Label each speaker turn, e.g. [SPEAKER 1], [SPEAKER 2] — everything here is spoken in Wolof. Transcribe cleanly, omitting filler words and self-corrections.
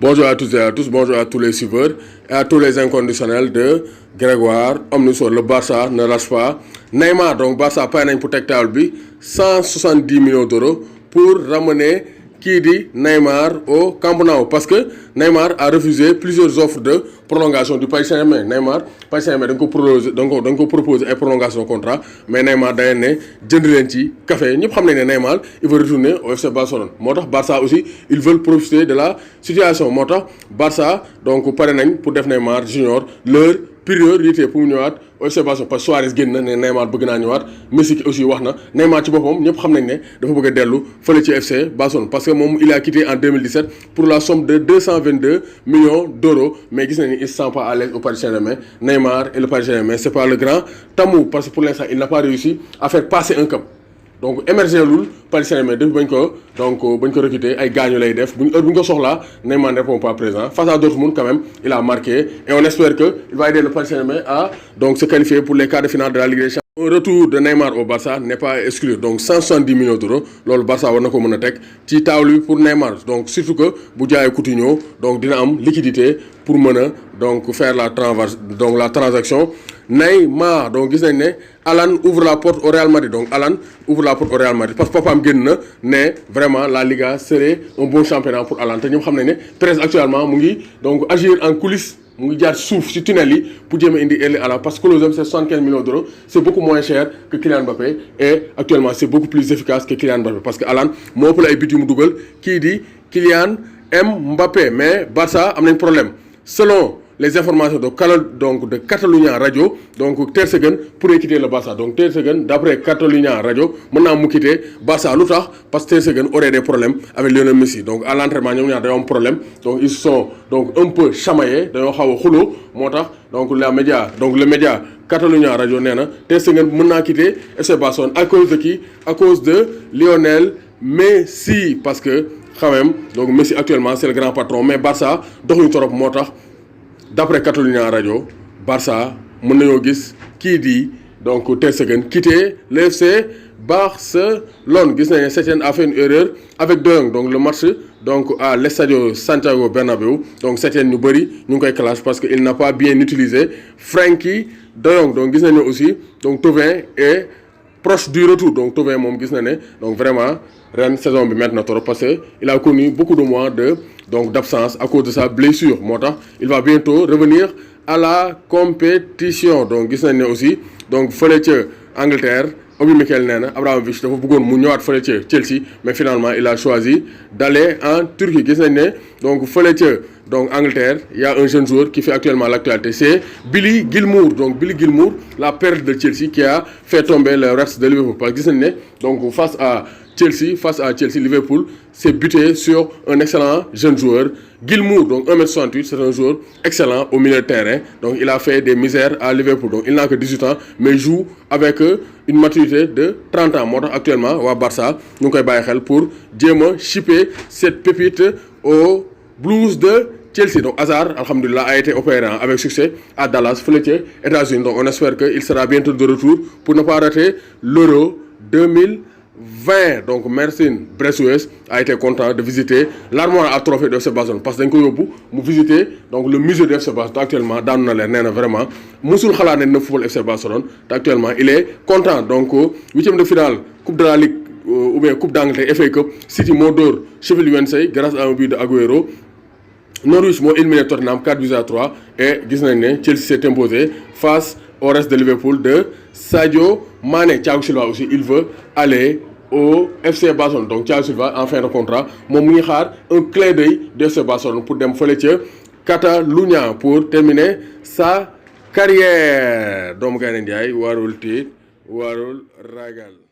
[SPEAKER 1] Bonjour à toutes et à tous, bonjour à tous les suiveurs et à tous les inconditionnels de Grégoire Omnisor. Le Barça ne lâche pas. Neymar, donc Barça paye pour teg table bi 170 millions d'euros pour ramener qui dit Neymar au Camp Nou parce que Neymar a refusé plusieurs offres de prolongation du Paris Saint-Germain. Paris Saint-Germain dañ ko proposer ay prolongation de contrat mais Neymar day ne jënd leen ci café ñëpp xam nañ ne Neymar il veut retourner au FC Barcelone moo tax Barça aussi ils veulent profiter de la situation moo tax Barça donc pare nañ pour def Neymar junior leur priorité pour mu ñëwaat au FC Barcelone parce que Suarez génn na ne Neymar bëgg naa ñëwaat Messi aussi wax na Neymar ci boppam ñëpp xam nañ ne dafa bëgg a dellu fële ci FC Barcelone parce que moom il a quitté en 2017 pour la somme de 222 millions d'euros mais gis nañ ni il se sent pas à l'aise au Paris Saint-Germain. Neymar et le Paris Saint-Germain c'est pas le grand tamu parce que pour l'instant il n'a pas réussi à faire passer un cap. Donc émerger lul Paris Saint-Germain depuis bañ ko recruter ay gaañu lay def bu ñu ko soxlaa Neymar ne répond pas présent face à Dortmund quand même il a marqué et on espère que il va aider le Paris Saint-Germain à donc se qualifier pour les quarts de finale de la Ligue des Champions. Un retour de Neymar au Barça n'est pas à exclure donc 170 millions d'euros loolu Barça war na ko mën a teg ci table bi pour Neymar donc surtout que bu jaayee Coutinho donc dina am liquidité pour mën a donc faire la transaction. Neymar donc gis nañ ne Alan ouvre la porte au Real Madrid donc Alan ouvre la porte au Real Madrid parce que papaam génn na ne vraiment la Liga serait un bon championnat pour Alan te ñoom xam nañ ne très actuellement mu ngi donc agir en coulisses mu ngi jaar suuf ci tunnel yi pour jéem a indi Erling Haaland parce que Colosseum c'est 75 millions d'euros c'est beaucoup moins cher que Kylian Mbappé et actuellement c'est beaucoup plus efficace que Kylian Mbappé parce que Haaland moo ëpp la ay but yu mu dugal kii di Kylian Mbappé mais Barça am nañ problème selon les informations de Catalunya Radio donc Ter Stegen pourrait quitter le Barça donc Ter Stegen d'après Catalunya Radio mën naa mu quitter Barça lu tax parce que Ter Stegen aurait des problèmes avec Lionel Messi donc à l'entraînement ñoom ñaar dañoo am problème donc ils sont donc un peu chamaillés dañoo xaw a xuloo moo tax donc le média Catalunya Radio nee na Ter Stegen mën naa quitter FC Barcelone à cause de qui à cause de Lionel Messi parce que quand même donc Messi actuellement c'est le grand patron mais Barça doxuñu trop moo tax d'après Catalunya Radio Barça mën nañoo gis kii di donc Ter Stegen quitter le FC Barcelone gis nañ ne Setien a fait une erreur avec De Jong donc le match donc à l'Estadio Santiago Bernabéu donc Setien ñu bëri ñu ngi koy clash parce que il n'a pas bien utilisé Frenkie De Jong donc gis nañu aussi donc Thauvin est proche du retour donc Thauvin moom gis na ne donc vraiment ren saison bi métti na trop parce que il a connu beaucoup de mois d'absence à cause de sa blessure moo tax il va bientôt revenir à la compétition donc gis nañ ne aussi donc fële ca Angleterre Obi Mikel nee na Abramovich dafa bëggoon mu ñëwaat fële ca Chelsea mais finalement il a choisi d'aller en Turquie gis nañ ne donc fële ca donc Angleterre il y a un jeune joueur qui fait actuellement l'actualité c'est Billy Gilmour donc Billy Gilmour la perle de Chelsea qui a fait tomber le reste de Liverpool parce que gis nañ ne donc face à Chelsea Liverpool s'est buté sur un excellent jeune joueur Gilmour donc 1m68 c'est un joueur excellent au milieu de terrain donc il a fait des misères à Liverpool donc il n'a que 18 ans mais joue avec une maturité de 30 ans moo tax actuellement waa Barça ñu ngi koy bàyyi xel pour jéem a shipper cette pépite au Blues de Chelsea donc Hazard alhamdoulilah a été opéré avec succès à Dallas fële ca États-Unis donc on espère que il sera bientôt de retour pour ne pas rater l'Euro 2020 donc Marcin Bressoues a été content de visiter l'armoire à trophées de FC Barcelone parce que dañ ko yóbbu mu visiter donc le musée de FC Barcelone actuellement daanu na leen nee na vraiment musul xalaat ne na football FC Barcelone te actuellement il est content donc huitième de finale coupe de la Ligue ou bien coupe d'Angleterre FA Cup City moo dóor Sheffield Wednesday grâce à un but de Agüero. Norwich moo éliminé Tottenham 4-3 et gis nañ ne Chelsea s'est imposé face au reste de Liverpool de Sadio Mané. Thiago Silva aussi il veut aller au FC Barcelone donc Thiago Silva en fin de contrat moom mu ngi xaar un clin d'œil de FC Barcelone pour dem fële ca Catalunya pour terminer sa carrière doomu gaynde Njaay warul tiit warul ragal